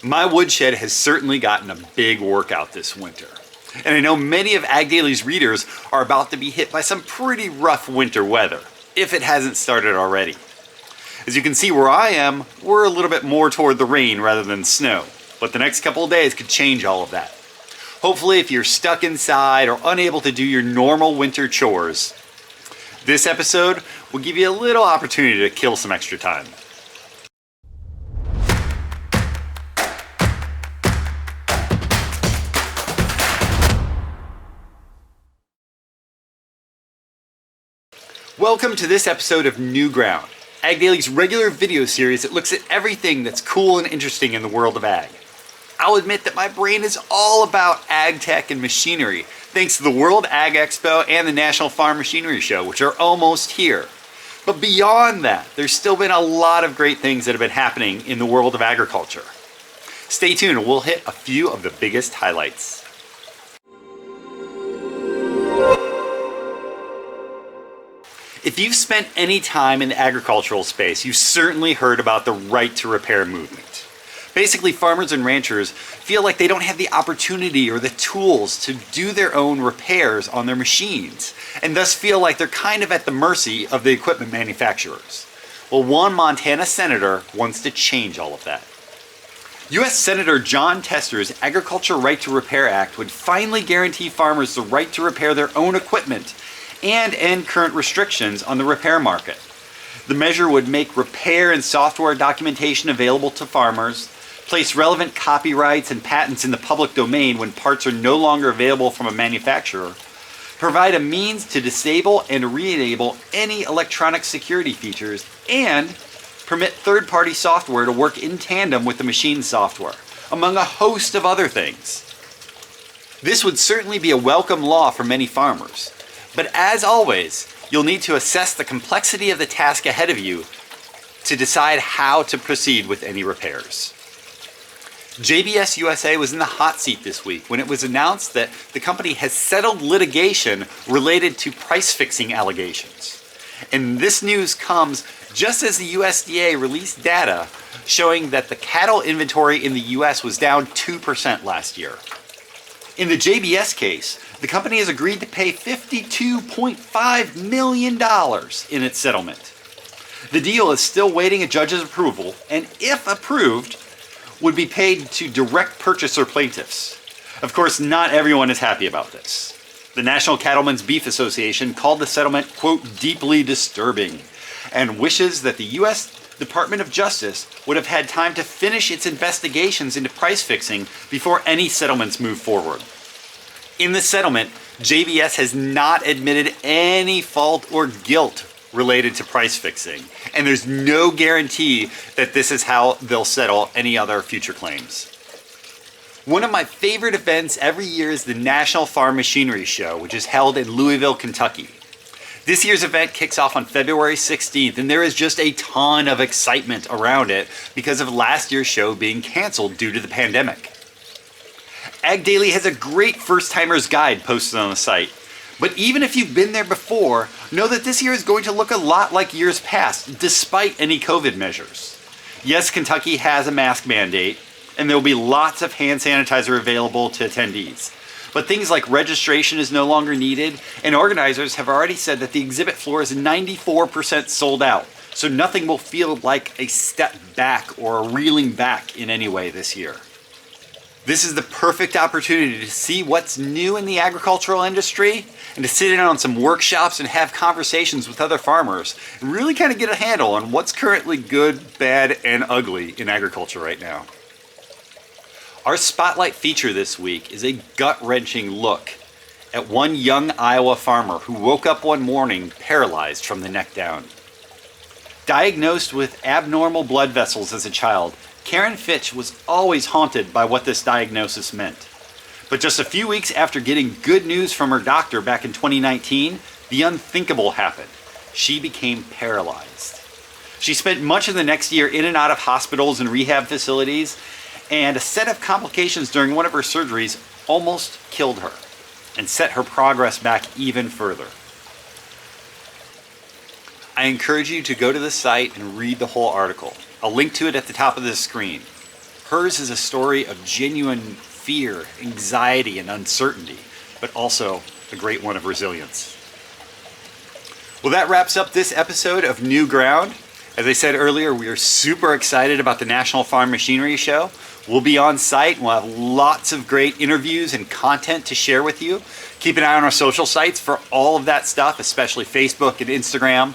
My woodshed has certainly gotten a big workout this winter. And I know many of AGDAILY's readers are about to be hit by some pretty rough winter weather, if it hasn't started already. As you can see where I am, we're a little bit more toward the rain rather than snow, but the next couple of days could change all of that. Hopefully, if you're stuck inside or unable to do your normal winter chores, this episode will give you a little opportunity to kill some extra time. Welcome to this episode of New Ground, AGDAILY's regular video series that looks at everything that's cool and interesting in the world of ag. I'll admit that my brain is all about ag tech and machinery, thanks to the World Ag Expo and the National Farm Machinery Show, which are almost here. But beyond that, there's still been a lot of great things that have been happening in the world of agriculture. Stay tuned and we'll hit a few of the biggest highlights. If you've spent any time in the agricultural space, you've certainly heard about the right to repair movement. Basically, farmers and ranchers feel like they don't have the opportunity or the tools to do their own repairs on their machines, and thus feel like they're kind of at the mercy of the equipment manufacturers. Well, one Montana senator wants to change all of that. U.S. Senator Jon Tester's Agriculture Right to Repair Act would finally guarantee farmers the right to repair their own equipment and end current restrictions on the repair market. The measure would make repair and software documentation available to farmers, place relevant copyrights and patents in the public domain when parts are no longer available from a manufacturer, provide a means to disable and re-enable any electronic security features, and permit third-party software to work in tandem with the machine software, among a host of other things. This would certainly be a welcome law for many farmers. But as always, you'll need to assess the complexity of the task ahead of you to decide how to proceed with any repairs. JBS USA was in the hot seat this week when it was announced that the company has settled litigation related to price-fixing allegations. And this news comes just as the USDA released data showing that the cattle inventory in the US was down 2% last year. In the JBS case, the company has agreed to pay $52.5 million in its settlement. The deal is still waiting a judge's approval, and if approved, would be paid to direct purchaser plaintiffs. Of course, not everyone is happy about this. The National Cattlemen's Beef Association called the settlement, quote, deeply disturbing, and wishes that the U.S. Department of Justice would have had time to finish its investigations into price fixing before any settlements move forward. In the settlement, JBS has not admitted any fault or guilt related to price fixing, and there's no guarantee that this is how they'll settle any other future claims. One of my favorite events every year is the National Farm Machinery Show, which is held in Louisville, Kentucky. This year's event kicks off on February 16th, and there is just a ton of excitement around it because of last year's show being canceled due to the pandemic. AGDAILY has a great first-timers guide posted on the site, but even if you've been there before, know that this year is going to look a lot like years past, despite any COVID measures. Yes, Kentucky has a mask mandate, and there will be lots of hand sanitizer available to attendees. But things like registration is no longer needed, and organizers have already said that the exhibit floor is 94% sold out, so nothing will feel like a step back or a reeling back in any way this year. This is the perfect opportunity to see what's new in the agricultural industry and to sit in on some workshops and have conversations with other farmers and really kind of get a handle on what's currently good, bad, and ugly in agriculture right now. Our spotlight feature this week is a gut-wrenching look at one young Iowa farmer who woke up one morning paralyzed from the neck down. Diagnosed with abnormal blood vessels as a child, Karen Fitch was always haunted by what this diagnosis meant. But just a few weeks after getting good news from her doctor back in 2019, the unthinkable happened. She became paralyzed. She spent much of the next year in and out of hospitals and rehab facilities, and a set of complications during one of her surgeries almost killed her and set her progress back even further. I encourage you to go to the site and read the whole article. I'll link to it at the top of the screen. Hers is a story of genuine fear, anxiety, and uncertainty, but also a great one of resilience. Well, that wraps up this episode of New Ground. As I said earlier, we are super excited about the National Farm Machinery Show. We'll be on site and we'll have lots of great interviews and content to share with you. Keep an eye on our social sites for all of that stuff, especially Facebook and Instagram.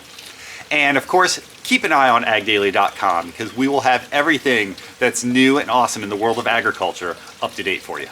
And of course, keep an eye on agdaily.com because we will have everything that's new and awesome in the world of agriculture up to date for you.